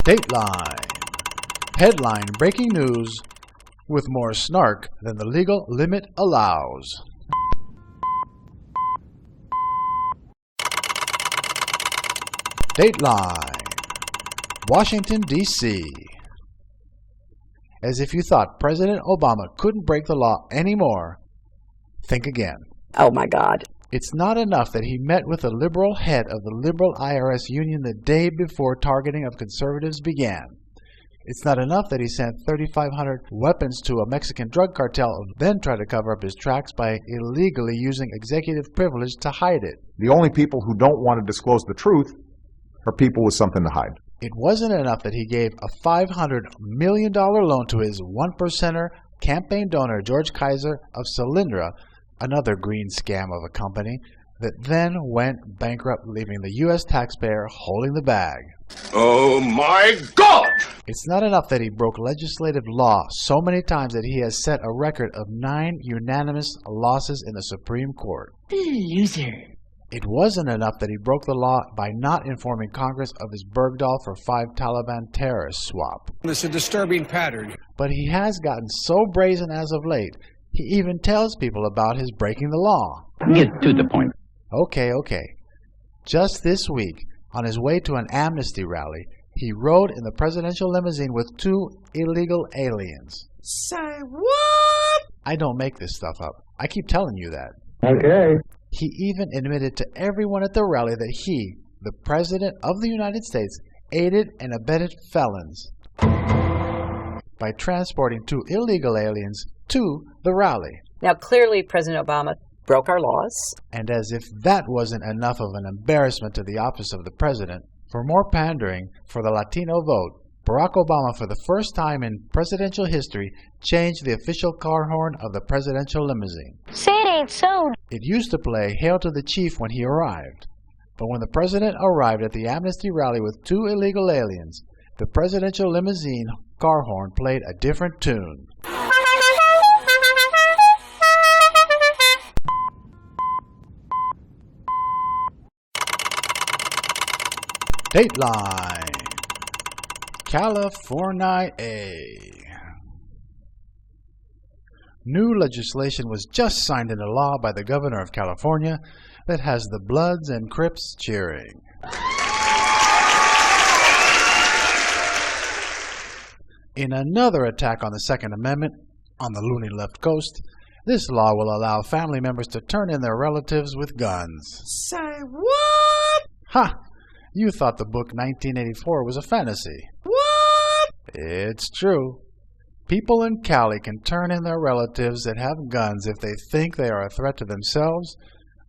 DateLine. Headline breaking news with more snark than the legal limit allows. DateLine. Washington, D.C. As if you thought President Obama couldn't break the law anymore, think again. Oh my God. It's not enough that he met with the liberal head of the liberal IRS union the day before targeting of conservatives began. It's not enough that he sent 3,500 weapons to a Mexican drug cartel, then tried to cover up his tracks by illegally using executive privilege to hide it. The only people who don't want to disclose the truth are people with something to hide. It wasn't enough that he gave a $500 million loan to his one-percenter campaign donor George Kaiser of Solyndra, another green scam of a company, that then went bankrupt, leaving the U.S. taxpayer holding the bag. Oh my God! It's not enough that he broke legislative law so many times that he has set a record of 9 unanimous losses in the Supreme Court. Loser. It wasn't enough that he broke the law by not informing Congress of his Bergdahl for 5 Taliban terrorist swap. It's a disturbing pattern. But he has gotten so brazen as of late, he even tells people about his breaking the law. Get to the point. Okay. Just this week, on his way to an amnesty rally, he rode in the presidential limousine with 2 illegal aliens. Say what? I don't make this stuff up. I keep telling you that. Okay. He even admitted to everyone at the rally that he, the President of the United States, aided and abetted felons by transporting 2 illegal aliens to the rally. Now, clearly, President Obama broke our laws. And as if that wasn't enough of an embarrassment to the office of the president, for more pandering for the Latino vote, Barack Obama, for the first time in presidential history, changed the official car horn of the presidential limousine. Say it ain't so. It used to play Hail to the Chief when he arrived. But when the president arrived at the amnesty rally with 2 illegal aliens, the presidential limousine car horn played a different tune. DateLine. California. New legislation was just signed into law by the governor of California that has the Bloods and Crips cheering. In another attack on the Second Amendment on the loony left coast, this law will allow family members to turn in their relatives with guns. Say what? Ha! You thought the book 1984 was a fantasy. What? It's true. People in Cali can turn in their relatives that have guns if they think they are a threat to themselves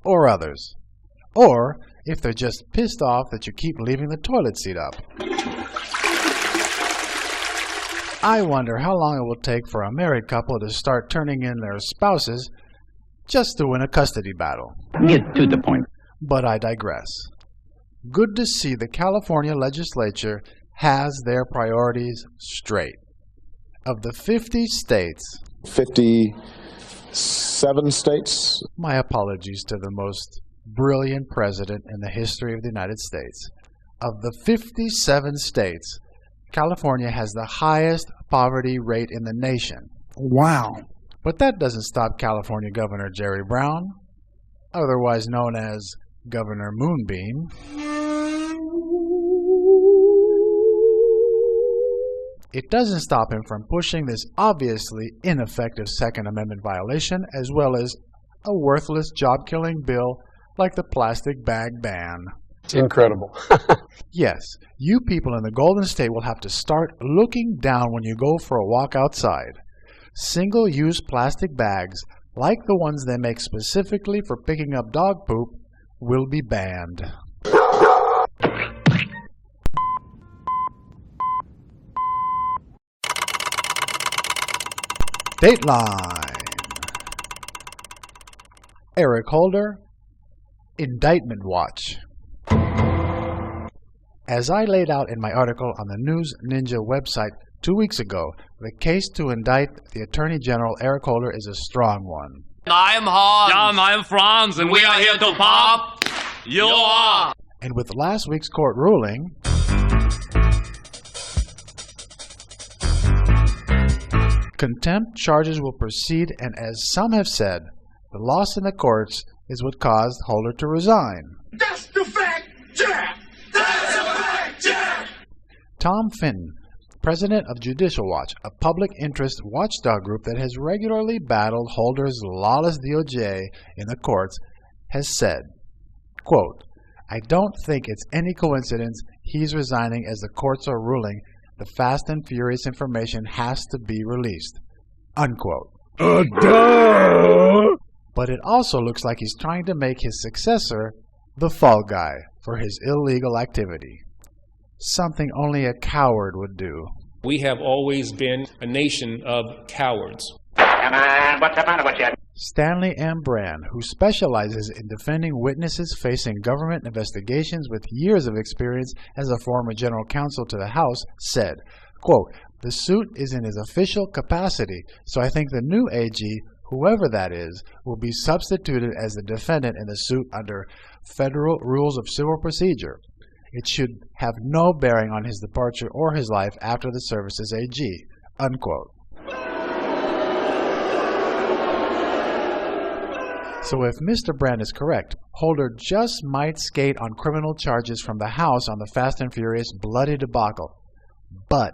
or others. Or if they're just pissed off that you keep leaving the toilet seat up. I wonder how long it will take for a married couple to start turning in their spouses just to win a custody battle. Get to the point. But I digress. Good to see the California legislature has their priorities straight. Of the 50 states, 57 states. My apologies to the most brilliant president in the history of the United States. Of the 57 states, California has the highest poverty rate in the nation. Wow. But that doesn't stop California Governor Jerry Brown, otherwise known as Governor Moonbeam, it doesn't stop him from pushing this obviously ineffective Second Amendment violation, as well as a worthless job-killing bill like the plastic bag ban. It's incredible. Yes, you people in the Golden State will have to start looking down when you go for a walk outside. Single-use plastic bags, like the ones they make specifically for picking up dog poop, will be banned. DateLine. Eric Holder, Indictment Watch. As I laid out in my article on the News Ninja website 2 weeks ago, the case to indict the Attorney General Eric Holder is a strong one. I'm Hans. Yeah, I'm Franz, and we are here to pop. You are. And with last week's court ruling, Contempt charges will proceed, and as some have said, the loss in the courts is what caused Holder to resign. That's the fact, Jack! That's a fact, Jack! Tom Fenton, president of Judicial Watch, a public interest watchdog group that has regularly battled Holder's lawless DOJ in the courts, has said, quote, "I don't think it's any coincidence he's resigning as the courts are ruling the fast and furious information has to be released." Unquote. But it also looks like he's trying to make his successor the fall guy for his illegal activity. Something only a coward would do. We have always been a nation of cowards. What's the matter with you? Stanley M. Brand, who specializes in defending witnesses facing government investigations with years of experience as a former general counsel to the House, said, quote, "The suit is in his official capacity, so I think the new AG, whoever that is, will be substituted as the defendant in the suit under federal rules of civil procedure. It should have no bearing on his departure or his life after the service as AG." Unquote. So if Mr. Brand is correct, Holder just might skate on criminal charges from the House on the Fast and Furious bloody debacle. But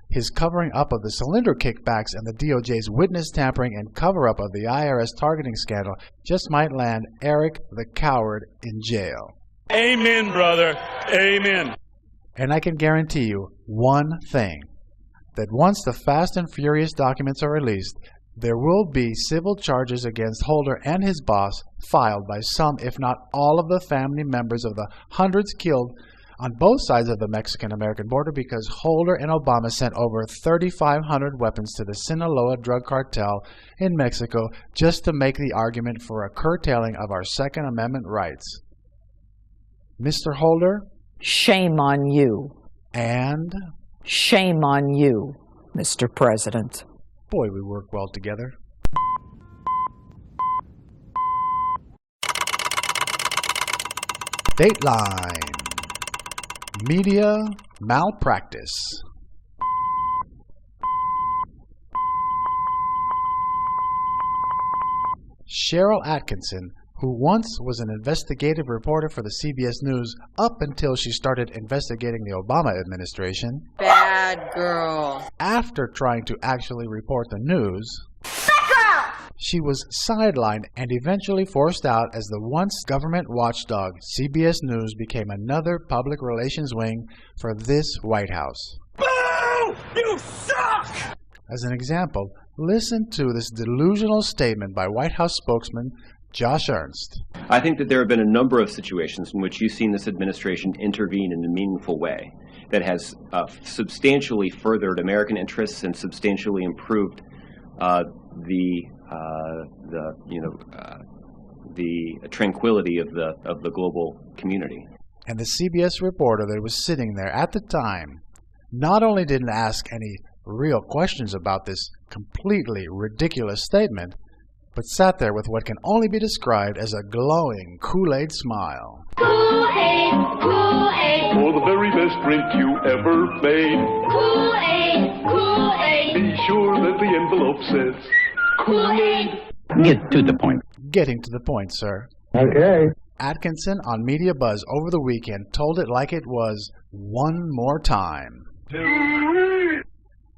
his covering up of the cylinder kickbacks and the DOJ's witness tampering and cover-up of the IRS targeting scandal just might land Eric the Coward in jail. Amen, brother. Amen. And I can guarantee you one thing, that once the Fast and Furious documents are released, there will be civil charges against Holder and his boss filed by some, if not all, of the family members of the hundreds killed on both sides of the Mexican-American border because Holder and Obama sent over 3,500 weapons to the Sinaloa drug cartel in Mexico just to make the argument for a curtailing of our Second Amendment rights. Mr. Holder? Shame on you. And? Shame on you, Mr. President. Boy, we work well together. DateLine. Media malpractice. Cheryl Atkinson, who once was an investigative reporter for the CBS News up until she started investigating the Obama administration. Bad girl. After trying to actually report the news, she was sidelined and eventually forced out as the once government watchdog CBS News became another public relations wing for this White House. Boo! You suck! As an example, listen to this delusional statement by White House spokesman Josh Ernst. I think that there have been a number of situations in which you've seen this administration intervene in a meaningful way that has substantially furthered American interests and substantially improved the tranquility of the global community. And the CBS reporter that was sitting there at the time not only didn't ask any real questions about this completely ridiculous statement, but sat there with what can only be described as a glowing Kool-Aid smile. Kool-Aid, Kool-Aid. For the very best drink you ever made. Kool-Aid, Kool-Aid. Be sure that the envelope says Kool-Aid. Get to the point. Getting to the point, sir. Okay. Atkinson on Media Buzz over the weekend told it like it was one more time.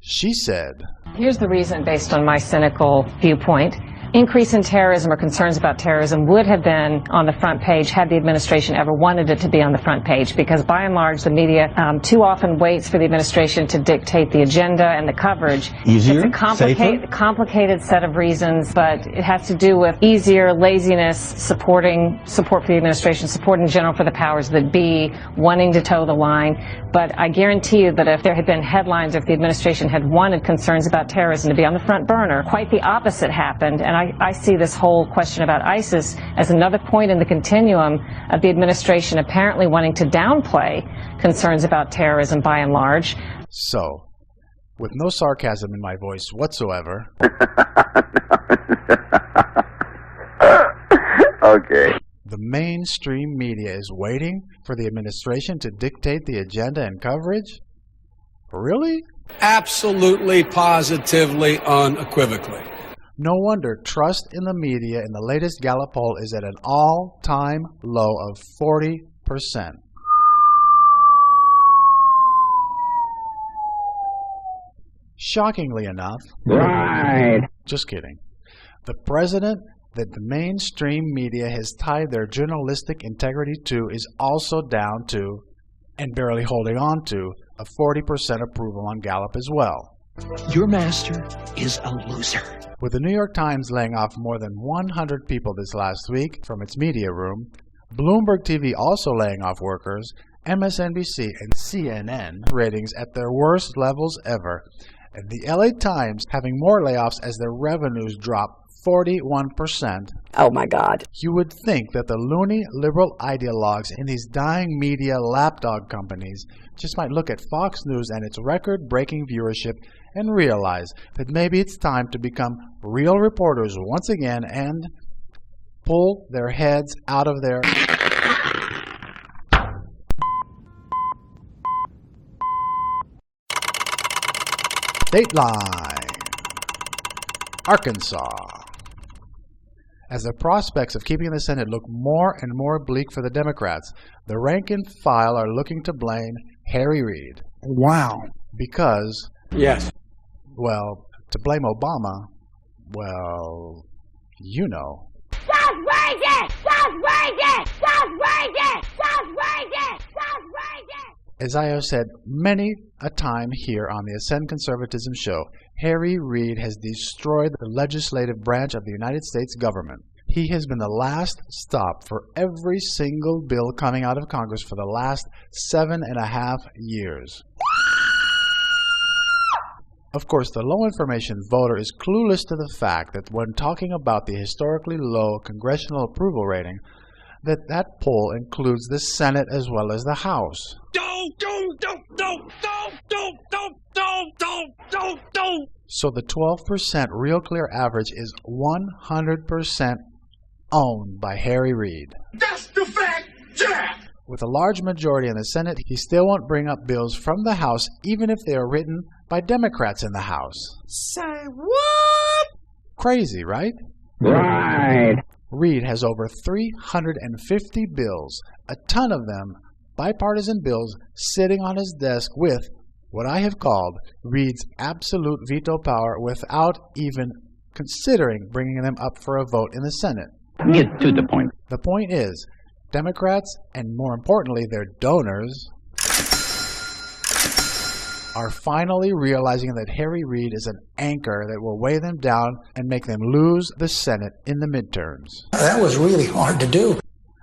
She said, "Here's the reason based on my cynical viewpoint. Increase in terrorism or concerns about terrorism would have been on the front page had the administration ever wanted it to be on the front page, because by and large the media too often waits for the administration to dictate the agenda and the coverage. Easier, it's a complicated set of reasons, but it has to do with easier, laziness, support for the administration, support in general for the powers that be, wanting to toe the line. But I guarantee you that if there had been headlines, if the administration had wanted concerns about terrorism to be on the front burner, quite the opposite happened. And I see this whole question about ISIS as another point in the continuum of the administration apparently wanting to downplay concerns about terrorism by and large. So, with no sarcasm in my voice whatsoever. Okay. The mainstream media is waiting for the administration to dictate the agenda and coverage? Really? Absolutely, positively, unequivocally. No wonder trust in the media in the latest Gallup poll is at an all-time low of 40%. Shockingly enough, Right. Just kidding. The president that the mainstream media has tied their journalistic integrity to is also down to, and barely holding on to, a 40% approval on Gallup as well. Your master is a loser. With the New York Times laying off more than 100 people this last week from its media room, Bloomberg TV also laying off workers, MSNBC and CNN ratings at their worst levels ever, and the LA Times having more layoffs as their revenues drop 41%. Oh my God. You would think that the loony liberal ideologues in these dying media lapdog companies just might look at Fox News and its record-breaking viewership and realize that maybe it's time to become real reporters once again and pull their heads out of their DateLine, Arkansas. As the prospects of keeping the Senate look more and more bleak for the Democrats, the rank and file are looking to blame Harry Reid. Wow. Because, Yes. well, to blame Obama, well, you know. South Reagan! South Reagan! South Reagan! South Reagan! South Reagan! As I have said many a time here on the Ascend Conservatism show, Harry Reid has destroyed the legislative branch of the United States government. He has been the last stop for every single bill coming out of Congress for the last 7.5 years. Of course, the low-information voter is clueless to the fact that when talking about the historically low congressional approval rating, that poll includes the Senate as well as the House. So the 12% Real Clear average is 100% owned by Harry Reid. That's the fact, Jack! With a large majority in the Senate, he still won't bring up bills from the House, even if they are written by Democrats in the House. Say what? Crazy, right? Right. Reid has over 350 bills, a ton of them bipartisan bills, sitting on his desk with what I have called Reid's absolute veto power without even considering bringing them up for a vote in the Senate. Get to the point. The point is, Democrats, and more importantly their donors, are finally realizing that Harry Reid is an anchor that will weigh them down and make them lose the Senate in the midterms. That was really hard to do.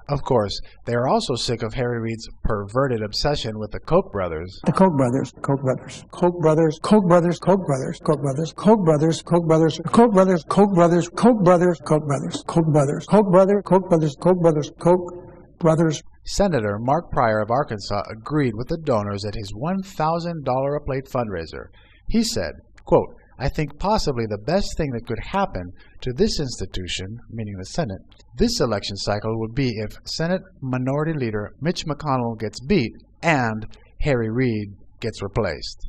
Of course, they are also sick of Harry Reid's perverted obsession with the Koch brothers. The Koch brothers, Koch brothers, Koch brothers, Koch brothers, Koch brothers, Koch brothers, Koch brothers, Koch brothers, Koch brothers, Koch brothers, Koch brothers, Koch brothers, Koch brothers, Koch brothers, Koch brothers, Koch brothers, Koch brothers. Senator Mark Pryor of Arkansas agreed with the donors at his $1,000 a plate fundraiser. He said, quote, "I think possibly the best thing that could happen to this institution," meaning the Senate, "this election cycle would be if Senate Minority Leader Mitch McConnell gets beat and Harry Reid gets replaced."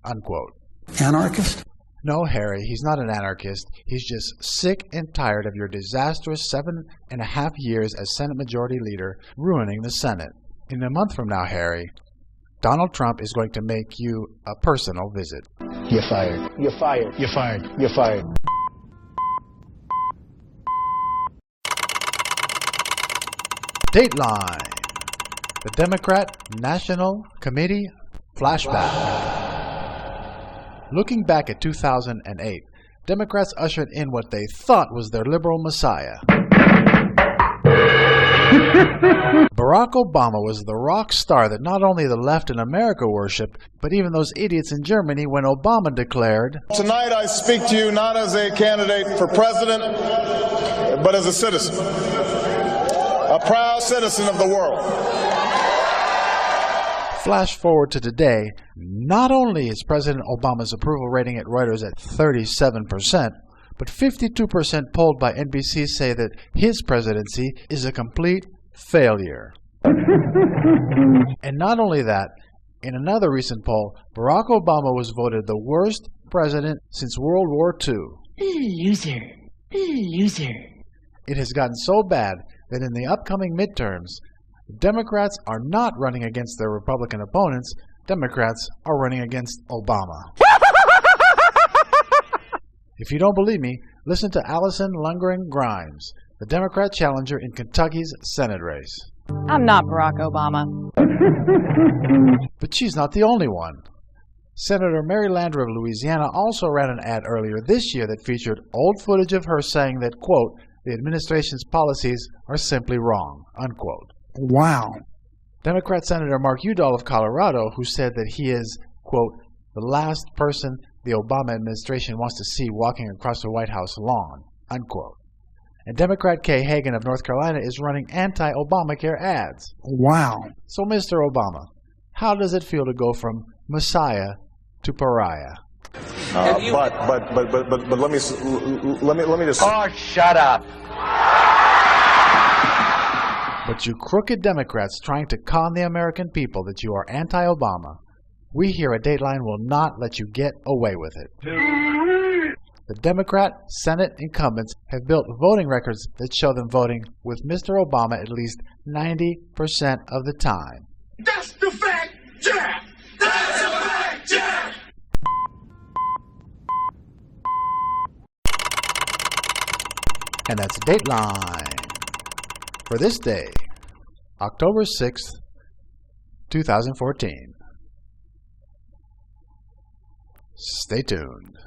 Unquote. Anarchist? No, Harry, he's not an anarchist. He's just sick and tired of your disastrous 7.5 years as Senate Majority Leader ruining the Senate. In a month from now, Harry, Donald Trump is going to make you a personal visit. You're fired. You're fired. You're fired. You're fired. DateLine, the Democrat National Committee flashback. Looking back at 2008, Democrats ushered in what they thought was their liberal messiah. Barack Obama was the rock star that not only the left in America worshiped, but even those idiots in Germany when Obama declared, "Tonight I speak to you not as a candidate for president, but as a citizen, a proud citizen of the world." Flash forward to today, not only is President Obama's approval rating at Reuters at 37%, but 52% polled by NBC say that his presidency is a complete failure. And not only that, In another recent poll, Barack Obama was voted the worst president since World War II. Loser. Loser. It has gotten so bad that in the upcoming midterms, Democrats are not running against their Republican opponents. Democrats are running against Obama. If you don't believe me, listen to Allison Lundgren Grimes, the Democrat challenger in Kentucky's Senate race. I'm not Barack Obama. But she's not the only one. Senator Mary Landrieu of Louisiana also ran an ad earlier this year that featured old footage of her saying that, quote, the administration's policies are simply wrong, unquote. Wow. Democrat Senator Mark Udall of Colorado, who said that he is, quote, the last person the Obama administration wants to see walking across the White House lawn, unquote. And Democrat Kay Hagan of North Carolina is running anti-Obamacare ads. Wow. So, Mr. Obama, how does it feel to go from Messiah to pariah? But let me just. Oh, shut up. But you crooked Democrats trying to con the American people that you are anti-Obama, we here at DateLine will not let you get away with it. The Democrat Senate incumbents have built voting records that show them voting with Mr. Obama at least 90% of the time. That's the fact, Jack! That's a fact, Jack! And that's DateLine for this day, October 6th, 2014. Stay tuned.